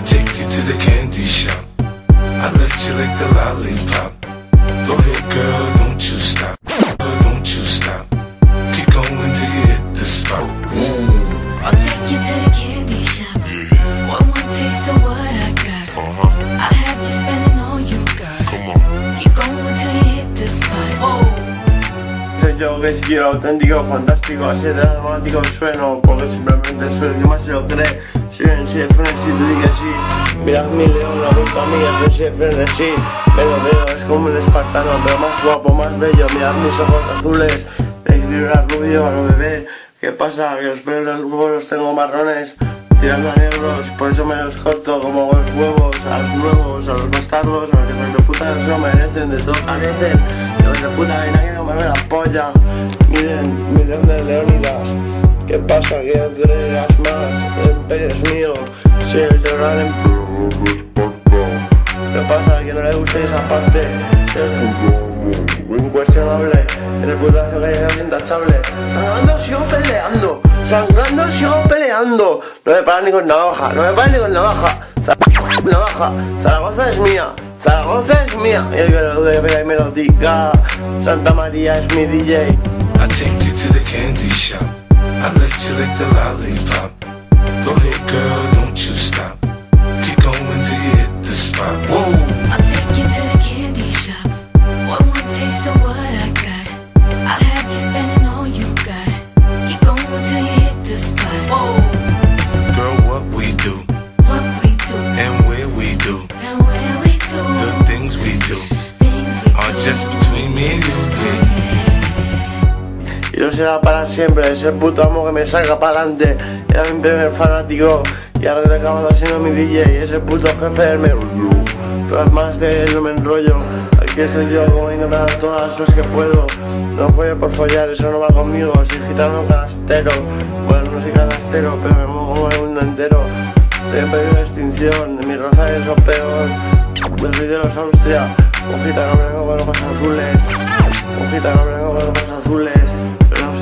take you to the candy shop. I let you lick the lollipop. Go ahead, girl, don't you stop. Don't you stop. Keep going till you hit the spot. I'll take you to the candy shop. Yeah. One more taste of what I got. I'll have you spending all you got. Come on. Keep going till you hit the spot. Soy yo que si quiero auténtico, fantástico, así de dramático sueno, porque simplemente soy el que más se lo cree. Si bien si el frenesí, tú di que sí. Mirad mi león, la vuelta mía, soy siempre frenesí. Me lo veo, es como un espartano, pero más guapo, más bello. Mirad mis ojos azules, de equilibrar rubio a lo bebé. ¿Qué pasa? Que los pelos luego los tengo marrones, tirando a negros, por eso me los corto como los huevos, a los nuevos, a los bastardos, a los que de puta no se lo merecen, de todo carecen. Los de puta ven aquí a comerme la polla. Miren, millón de Leónidas. ¿Qué pasa? Que no entregas más, el imperio es mío, soy el de gran ¿Qué pasa? Que no le guste esa parte, incuestionable, en el putazo que es intachable. Sangrando sigo peleando, sangrando sigo peleando. No me paran ni con navaja, no me paran ni con navaja. Navaja, Zaragoza es mía, Zaragoza es mía. Y el que lo debe y me lo diga, Santa María es mi DJ. I take you to the candy shop. I let you lick the lollipop. Go ahead, girl, don't you stop. Keep going till you hit the spot. Whoa. I'll take you to the candy shop. One more taste of what I got. I'll have you spending all you got. Keep going till you hit the spot. Girl, what we do What we do and where we do, and where we do. the things we do Things we are do. just between me and you. Yeah. Y no será para siempre, ese puto amo que me saca para adelante. Era mi primer fanático y ahora he acabado siendo mi DJ. Ese puto jefe del merollo, pero además de él no me enrollo. Aquí estoy yo comiéndome a todas las que puedo. No follo por follar, eso no va conmigo. Soy gitano canastero, bueno no soy canastero, pero me muevo como el mundo entero. Estoy en peligro de extinción, mi raza es lo peor. Me soy de los Austria, un gitano blanco con ojos azules. Un gitano blanco con ojos azules.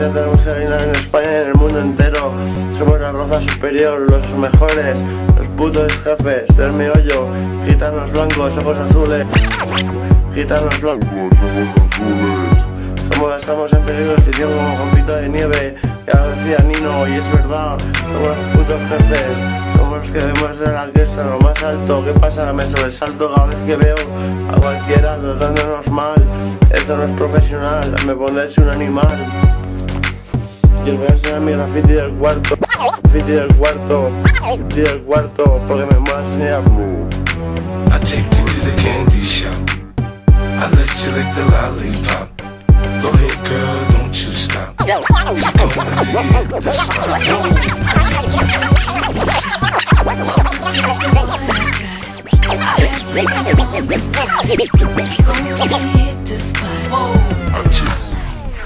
No tenemos que reinar en España y en el mundo entero. Somos la raza superior, los mejores, los putos jefes del meollo. Gitanos blancos, ojos azules. Gitanos blancos, ojos azules. Estamos en peligro de extinción como compito de nieve. Ya lo decía Nino y es verdad. Somos los putos jefes. Somos los que vemos de la orquesta lo más alto. ¿Qué pasa? Me sobresalto cada vez que veo a cualquiera tratándonos mal. Esto no es profesional, me pondréis un animal. Y os voy a enseñar mi graffiti del cuarto. Graffiti del cuarto. Graffiti del cuarto. Porque me mola enseñar. I take you to the candy shop. I let you lick the lollipop. Go ahead, girl, don't you stop. Keep going till you hit the spot. Keep going till you hit the spot. I take